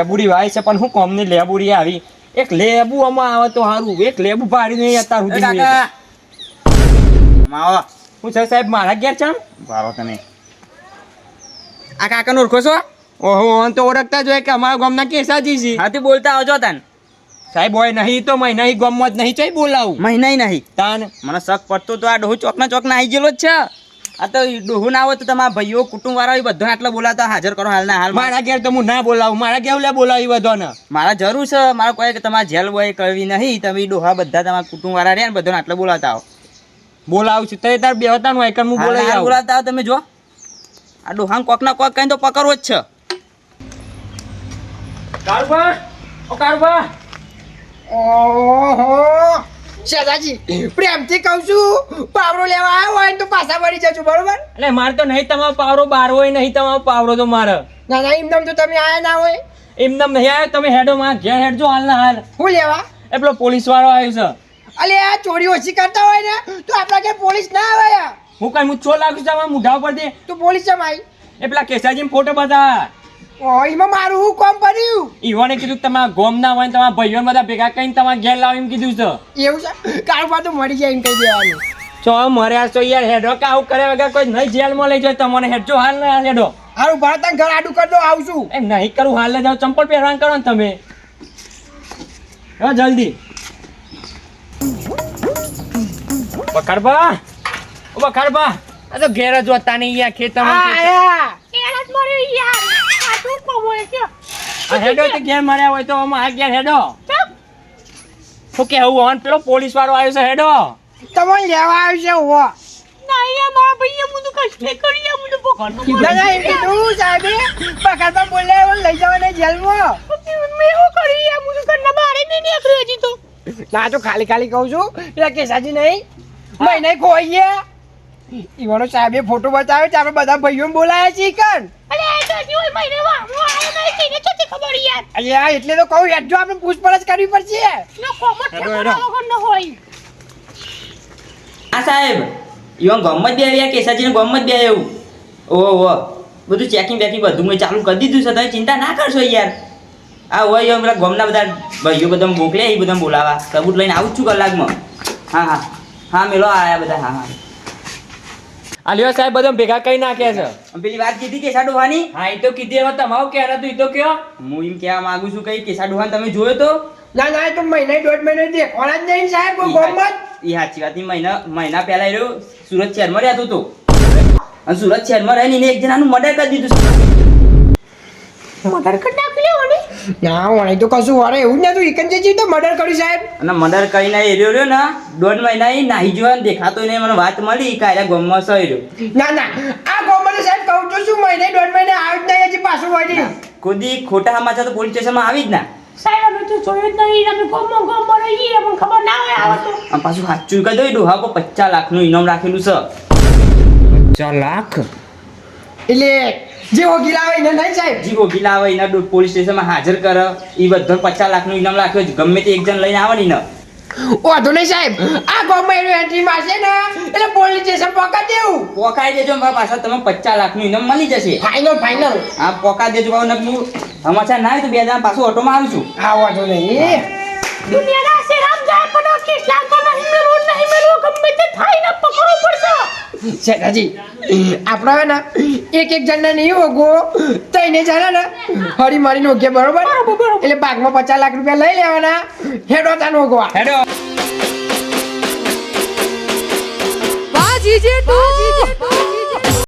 લેબુડી Y છે પણ હું કોમની લેબુડી આવી એક લેબુ આમાં આવે તો સારું એક લેબુ પાડી નહીં અત્યાર સુધી કાકા માવો હું છે સાહેબ મારા ઘેર છે ભાવો તમે આ કાકાને ઓળખો છો? ઓહો તો ઓળખતા જ હોય કે અમારા ગામના કેસાજી છે હાથી બોલતા આવજો તાન સાહેબ હોય નહીં તો મહિના ગામમાં જ નહીં ચાઈ બોલાવું મહિના નહીં તાન મને શક પડતો તો આ ડોહુ ચોકના આવી ગયેલો જ છે. આ તો ડોહુ ના હોય તો તમારા ભાઈઓ કુટુંબ વાળા બધા આટલા બોલાતા હાજર કરો હાલના હાલ. મારા ઘેર તો હું ના બોલાવું મારા ઘેર લે બોલાવી બધાને મારા જરૂર છે મારે કોઈ કે તમારે જેલ હોય કરવી નહીં તમે ડોહા બધા તમારા કુટુંબ વાળા રહ્યા ને બધાને આટલા બોલાતા આવો. બોલાવું છું તો તાર બેવતાનું હોય કે હું બોલાવી આવું બોલાતા આવો તમે જો આ ડોહાન કોકના કોક કઈ તો પકડવો જ છે. કાળબા ઓ કાળબા ઓહો શેઠાજી પ્રેમથી કહું છું પાવડો લેવા આવ્યો હોય ને તો પાછા વળી જજો બરોબર. એટલે મારે તો નહીં તમારો પાવરો બાર હોય નહીં તમારો પાવરો તો મારે ના ના એમનેમ તો તમે આયા ના હોય. એમને નહીં આવ્યો તમે હેડો માં ઘેર હેડજો હાલના હાલ હું લેવા એ પેલો પોલીસ વાળો આવ્યો છે અલે આ ચોરી ઓછી કરતા હોય ને તો આપણા કે પોલીસ ના આવે યાર. હું કઈ હું ચો લાગુ છું મુઢા ઉપર દે તો પોલીસ જમ આવી. એ પેલા કેસાજી ફોટો બતા ઓ એમાં મારું હું કામ પડ્યું. ઈવોને કીધું કે તમારા ગોમ ના હોય ને તમારા ભાઈઓ બધા ભેગા કરીને તમારા ઘેર લાવ એમ કીધું છે એવું છે કાળવા તો મળી જાય એમ કહી દેવાનું. ચો મર્યા છો યાર હેડો કે આવું કરે વગર કોઈ નહીં જેલમાં લઈ જાય તમને હેડજો હાલ ને હેડો હારું ભારતન ઘર આડું કરી દો આવશું. એમ નહીં કરું હાલ જાવ ચંપલ પહેરવાનું કરો ને તમે હા જલ્દી બખાડબા ઓ બખાડબા આ તો ઘેર જ હોતા નહીં યાર ખેતરમાં આયા આ હેડો તો ઘેર મળ્યા હોય તો આમાં આ ઘેર હેડો શું કેવું હોન પેલો પોલીસ વાળો આવ્યો છે હેડો તમે લેવા આવશે હો. ના ના એમ કીધું સાહેબે પકડવા બોલાવ્યો લઈ જવાના જેલમાં. ના તો ખાલી ખાલી કહું છું પેલા કેસાજી નહીં મહિને ખોઈ ગયા ઈવાનો સાહેબે ફોટો બતાવ્યો છે આપણે બધા ભાઈઓને બોલાયા છીએ કન. અલ્યા એટલે તો કહું યાર જો આપણે પૂછપરછ કરવી પડશે. હા સાહેબ ઈવન ગમત બે આવ્યા કેસાજીને ગમત બે એવું ઓહો બધું ચેકિંગ બેકિંગ બધું મેં ચાલુ કરી દીધું છે તમે ચિંતા ના કરશો યાર. આ હોય પેલા ગમના બધા ભાઈઓ બધા મોકલે એ બધા બોલાવા સબૂત લઈને આવું જ છું કલાકમાં. હા હા હા મેલો આયા બધા હા હા આલિયો સાહેબ બધા ભેગા કઈ નાખ્યા છે પેલી વાત કીધી કેસા ડોહાની હા એ તો કીધી હવે તમારું કહેવા તું એ તો કયો હું એમ કહેવા માંગુ છું કે કેસા ડોહાને તમે જોયો તો ના ના એ તો મહિને દોઢ મહિને દેખવાના જ નહીં સાહેબ કોઈ ગમત. એ સાચી વાત મહિના પહેલા એ રહ્યો સુરત શહેરમાં રહેતો હતો અને સુરત શહેરમાં રહીને એને એક જણાનું મર્ડર કરી દીધું મર્ડર કરી નાખ્યો ને ના વણે તો કશું વારે એવું જ નતું એકન જે તો મર્ડર કર્યું સાહેબ. અને મર્ડર કરીને એ રહ્યો ને 1.5 મહિના એ નાહી જોવા દેખાતો નહીં મને વાત મળી કાયરા ગમમાં સહી રહ્યો. ના ના આ ગમત સાહેબ કહું તો શું મહિને દોઢ મહિને આવ્યું જ નહીં હજી પાછું વળી. ખુદી ખોટા સમાચાર તો પોલીસ સ્ટેશનમાં આવી જ ના અને પાછું સાચું કહી દો ડોહા પર 50 લાખનું ઇનામ રાખેલું છે. 4 લાખ એટલે જે વકીલ આવે એને નહીં સાહેબ જી વકીલ આવે એના પોલીસ સ્ટેશનમાં હાજર કરે એ બધા 50 લાખનું ઇનામ રાખ્યો છે ગમે તે એક જણ લઈને આવે ને વાંધો નહીં સાહેબ આ ગમે એનું એન્ટ્રી મારશે ને એટલે પોલીસ સ્ટેશન પકડી દેવું. પોકાઈ દેજો મારા પાછા તમે 50 લાખનું ઇનામ મળી જશે. ફાઇનલ ફાઇનલ હા પોકાઈ દેજો ભાવ હું સમાચાર ના આવે તો 2 જણા પાછું ઓટોમાં આવું છું. હા વાંધો નહીં શેઠાજી આપણે ને એક જણને નહીં ઓગો તઈને જણા ને હરી મારી નોખીએ બરોબર એટલે બાગમાં 50 લાખ રૂપિયા લઈ લેવાના હેડો તાન ઓગવા હેડો